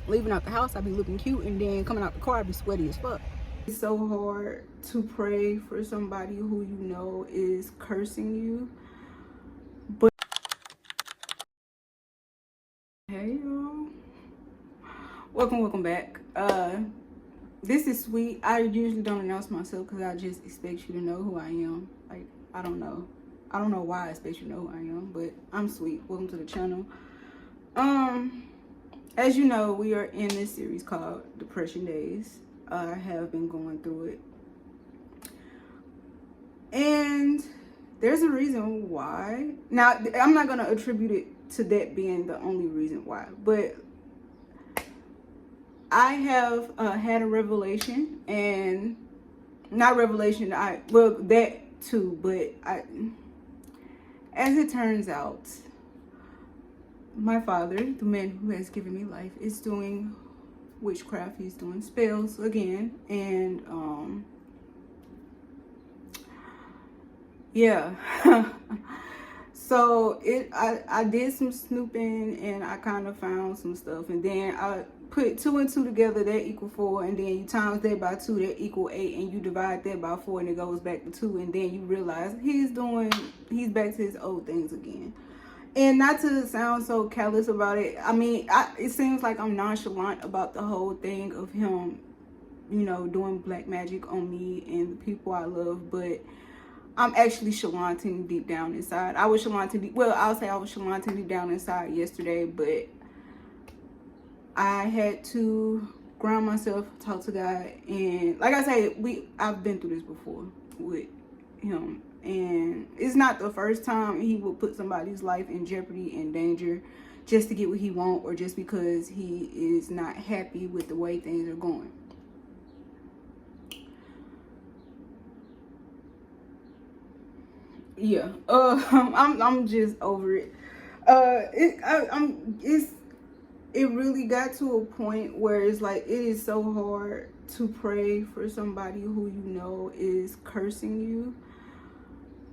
Leaving out the house, I be looking cute, and then coming out the car, I be sweaty as fuck. It's so hard to pray for somebody who you know is cursing you. But hey y'all, welcome back. This is sweet. I usually don't announce myself because I just expect you to know who I am. Like, I don't know why I expect you to know who I am, but I'm sweet. Welcome to the channel. As you know, we are in this series called Depression Days. I have been going through it, and there's a reason why. Now, I'm not gonna attribute it to that being the only reason why, but I have had a revelation, and not revelation. That too, but as it turns out, my father, the man who has given me life, is doing witchcraft. He's doing spells again, and yeah. So I did some snooping, and I kind of found some stuff, and then I put 2 and 2 together, that equal 4, and then you times that by 2, that equal 8, and you divide that by 4, and it goes back to 2, and then you realize he's back to his old things again. And not to sound so callous about it, I mean, it seems like I'm nonchalant about the whole thing of him, you know, doing black magic on me and the people I love, but I'm actually chalanting deep down inside. I'll say I was chalanting deep down inside yesterday, but I had to ground myself, talk to God, and like I say, I've been through this before with him, and it's not the first time he will put somebody's life in jeopardy and danger just to get what he wants, or just because he is not happy with the way things are going. Yeah, I'm just over it. It really got to a point where it's like, it is so hard to pray for somebody who you know is cursing you,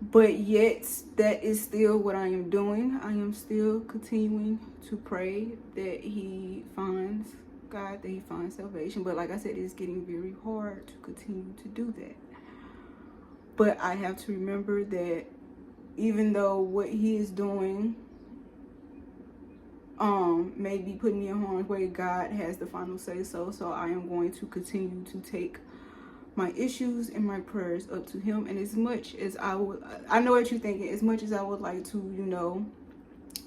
but yet that is still what I am doing. I am still continuing to pray that he finds God, that he finds salvation. But like I said, it's getting very hard to continue to do that. But I have to remember that even though what he is doing may be putting me in harm's way, God has the final say so. So I am going to continue to take my issues and my prayers up to him. And as much as I know what you're thinking, as much as I would like to, you know,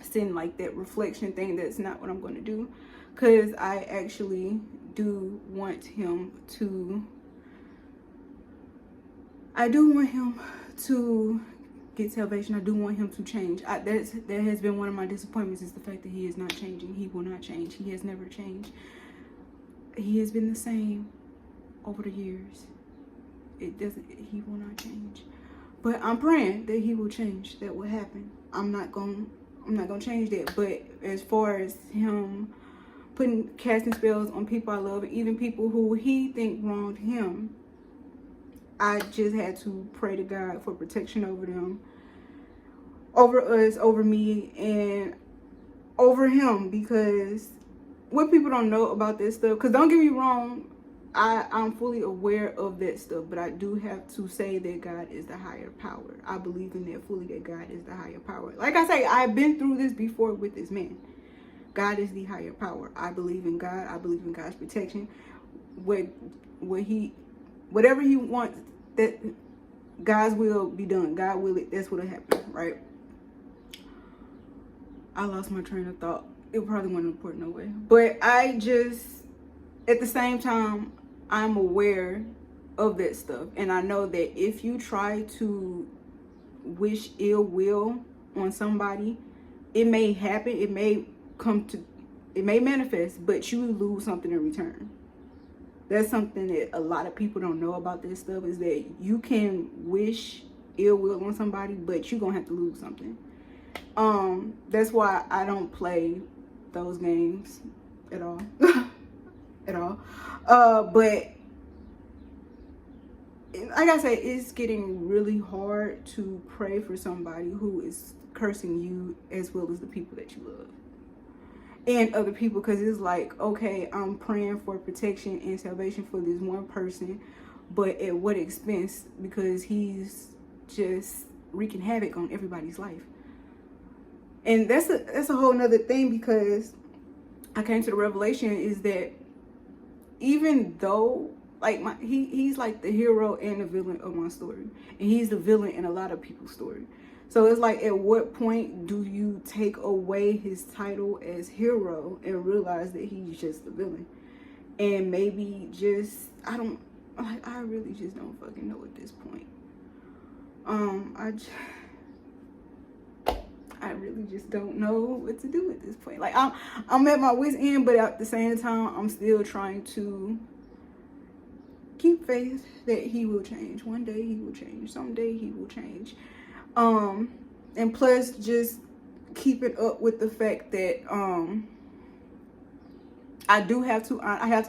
send like that reflection thing, that's not what I'm going to do, because I actually do want him to get salvation. I do want him to change. That has been one of my disappointments, is the fact that he is not changing. He will not change. He has never changed. He has been the same over the years. He will not change. But I'm praying that he will change. That will happen. I'm not gonna change that. But as far as him casting spells on people I love, and even people who he think wronged him, I just had to pray to God for protection over them, over us, over me, and over him. Because what people don't know about this stuff, because don't get me wrong, I'm fully aware of that stuff, but I do have to say that God is the higher power. I believe in that fully, that God is the higher power. Like I say, I've been through this before with this man. God is the higher power. I believe in God. I believe in God's protection. Whatever he wants, that God's will be done. God will it. That's what'll happen, right? I lost my train of thought. It probably wasn't important, no way. But I just, at the same time, I'm aware of that stuff, and I know that if you try to wish ill will on somebody, it may happen. It may manifest, but you lose something in return. That's something that a lot of people don't know about this stuff, is that you can wish ill will on somebody, but you're gonna have to lose something. That's why I don't play those games at all. At all. But like I say, it's getting really hard to pray for somebody who is cursing you as well as the people that you love. and other people, because it's like, okay, I'm praying for protection and salvation for this one person, but at what expense? Because he's just wreaking havoc on everybody's life. And that's a whole nother thing, because I came to the revelation is that even though like he's like the hero and the villain of my story, and he's the villain in a lot of people's story. So it's like, at what point do you take away his title as hero and realize that he's just the villain? And maybe just, I really just don't fucking know at this point. I really just don't know what to do at this point. Like, I'm at my wit's end, but at the same time, I'm still trying to keep faith that he will change. One day he will change. Someday he will change. And plus, just keeping up with the fact that I have to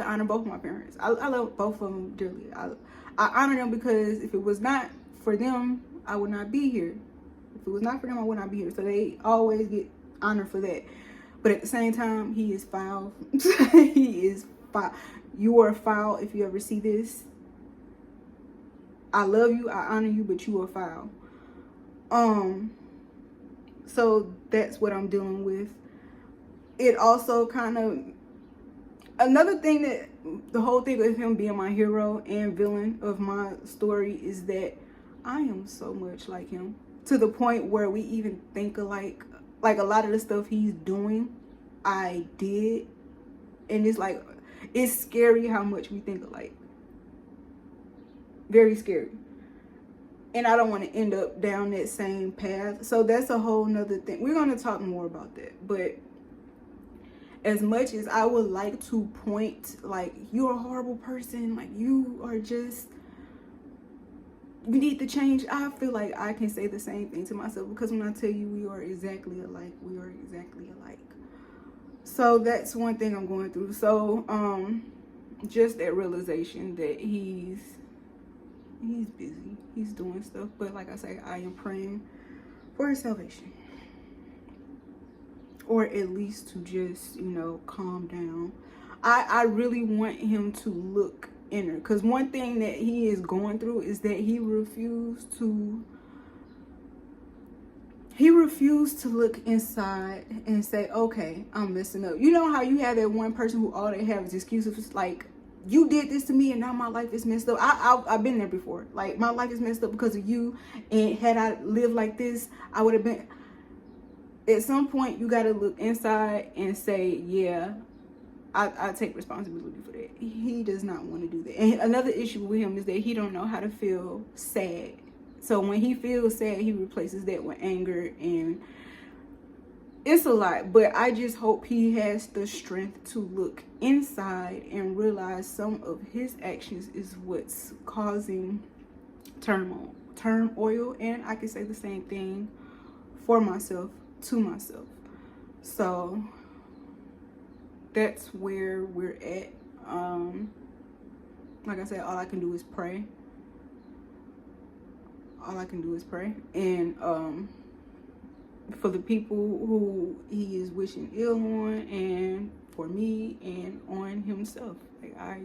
honor both my parents. I love both of them dearly. I honor them, because if it was not for them, I would not be here. If it was not for them, I would not be here. So they always get honored for that. But at the same time, he is foul. He is foul. You are foul if you ever see this. I love you, I honor you, but you are foul. So that's what I'm dealing with. It also kind of, another thing that the whole thing of him being my hero and villain of my story is that I am so much like him, to the point where we even think alike. Like, a lot of the stuff he's doing, I did. And it's like, it's scary how much we think alike. Very scary. And I don't want to end up down that same path. So that's a whole nother thing. We're going to talk more about that. But as much as I would like to point, like, you're a horrible person, like, you are just, you need to change, I feel like I can say the same thing to myself, because when I tell you we are exactly alike, we are exactly alike. So that's one thing I'm going through. So just that realization that he's busy, he's doing stuff, but like I say, I am praying for his salvation, or at least to just, you know, calm down. I really want him to look inner, because one thing that he is going through is that he refused to look inside and say, okay, I'm messing up. You know how you have that one person who all they have is excuses, like, you did this to me and now my life is messed up. I've been there before. Like, my life is messed up because of you, and had I lived like this, I would have been. At some point, you got to look inside and say, yeah, I take responsibility for that. He does not want to do that. And another issue with him is that he don't know how to feel sad. So when he feels sad, he replaces that with anger, and it's a lot. But I just hope he has the strength to look inside and realize some of his actions is what's causing turmoil. And I can say the same thing for myself, to myself. So that's where we're at. Like I said, all I can do is pray. And for the people who he is wishing ill on, and for me, and on himself. Like, I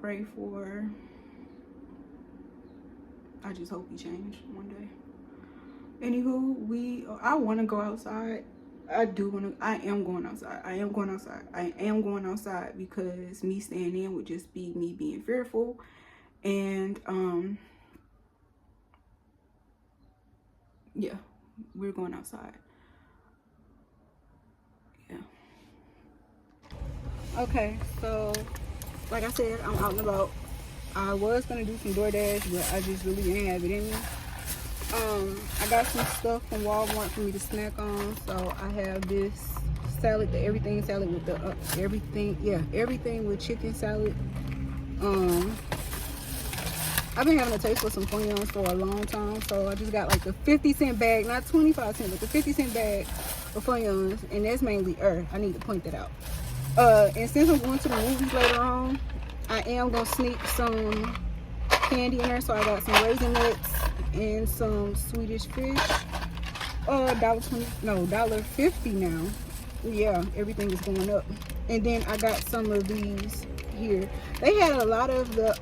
pray for, I just hope he change one day. Anywho, I want to go outside. I am going outside because me staying in would just be me being fearful. And yeah, we're going outside. Yeah. Okay, so like I said, I'm out and about. I was gonna do some DoorDash, but I just really didn't have it in me. I got some stuff from Walmart for me to snack on. So I have this salad, the everything salad with the everything with chicken salad. I've been having a taste for some Funyuns for a long time, so I just got like the 50-cent bag, not 25 cents, but the 50-cent bag of Funyuns, and that's mainly I need to point that out. And since I'm going to the movies later on, I am gonna sneak some candy in there, so I got some raisin nuts and some Swedish fish. $1.50 now. yeah, everything is going up. And then I got some of these here. They had a lot of the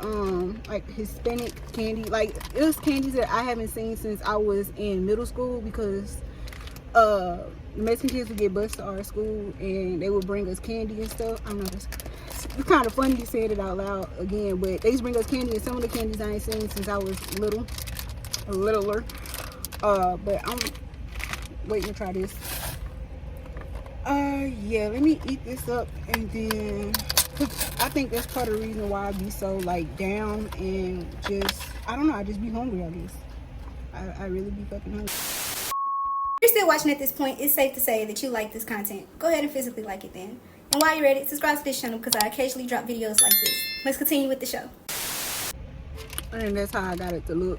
like Hispanic candy. Like, it was candies that I haven't seen since I was in middle school, because the Mexican kids would get bused to our school and they would bring us candy and stuff. I don't know, it's kind of funny to say it out loud again, but they used to bring us candy, and some of the candies I ain't seen since I was littler. But I'm waiting to try this. Yeah, let me eat this up, and then I think that's part of the reason why I be so like down and just, I don't know, I just be hungry, I guess. I really be fucking hungry. If you're still watching at this point, it's safe to say that you like this content. Go ahead and physically like it then. And while you're at it, subscribe to this channel because I occasionally drop videos like this. Let's continue with the show. And that's how I got it to look.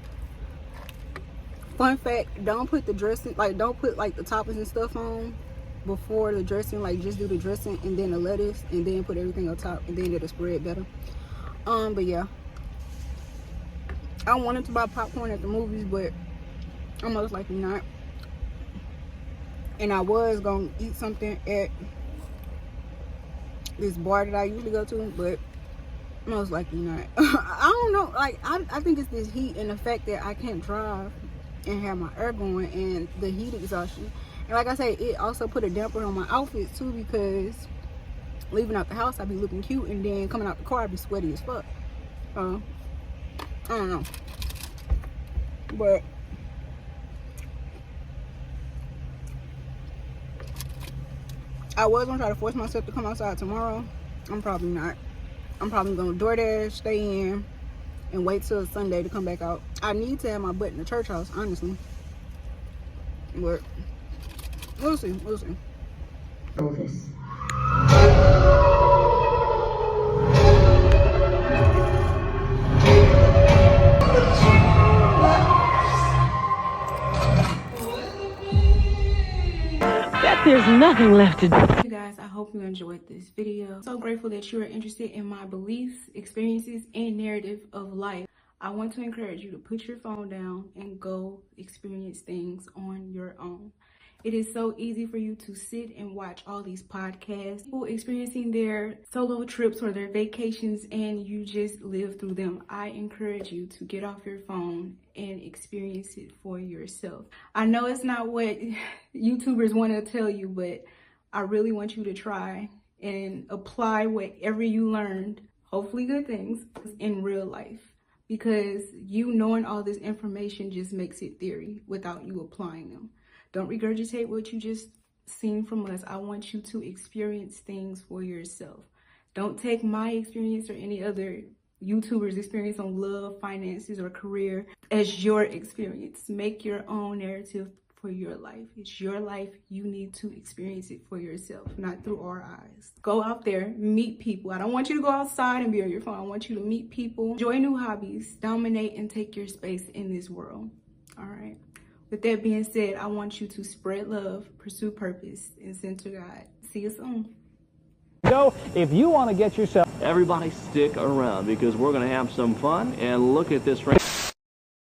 Fun fact, don't put the dressing, like don't put like the toppings and stuff on before the dressing. Like, just do the dressing and then the lettuce and then put everything on top, and then it'll spread better. But yeah, I wanted to buy popcorn at the movies, but I'm most likely not. And I was gonna eat something at this bar that I usually go to, but most likely not. I don't know, like I think it's this heat and the fact that I can't drive and have my air going and the heat exhaustion. And like I say, it also put a damper on my outfit too, because leaving out the house I be looking cute, and then coming out the car I be sweaty as fuck. I don't know, but I was gonna try to force myself to come outside tomorrow. I'm probably not. I'm probably gonna DoorDash, stay in, and wait till Sunday to come back out. I need to have my butt in the church house, honestly. But we'll see, we'll see. Elvis. There's nothing left to do. Hey guys, I hope you enjoyed this video. So grateful that you are interested in my beliefs, experiences, and narrative of life. I want to encourage you to put your phone down and go experience things on your own. It is so easy for you to sit and watch all these podcasts, people experiencing their solo trips or their vacations, and you just live through them. I encourage you to get off your phone and experience it for yourself. I know it's not what YouTubers want to tell you, but I really want you to try and apply whatever you learned, hopefully good things, in real life. Because you knowing all this information just makes it theory without you applying them. Don't regurgitate what you just seen from us. I want you to experience things for yourself. Don't take my experience or any other YouTuber's experience on love, finances, or career as your experience. Make your own narrative for your life. It's your life. You need to experience it for yourself, not through our eyes. Go out there, meet people. I don't want you to go outside and be on your phone. I want you to meet people, enjoy new hobbies, dominate and take your space in this world. All right. With that being said, I want you to spread love, pursue purpose, and center God. See you soon. So if you want to get yourself... Everybody stick around because we're going to have some fun and look at this...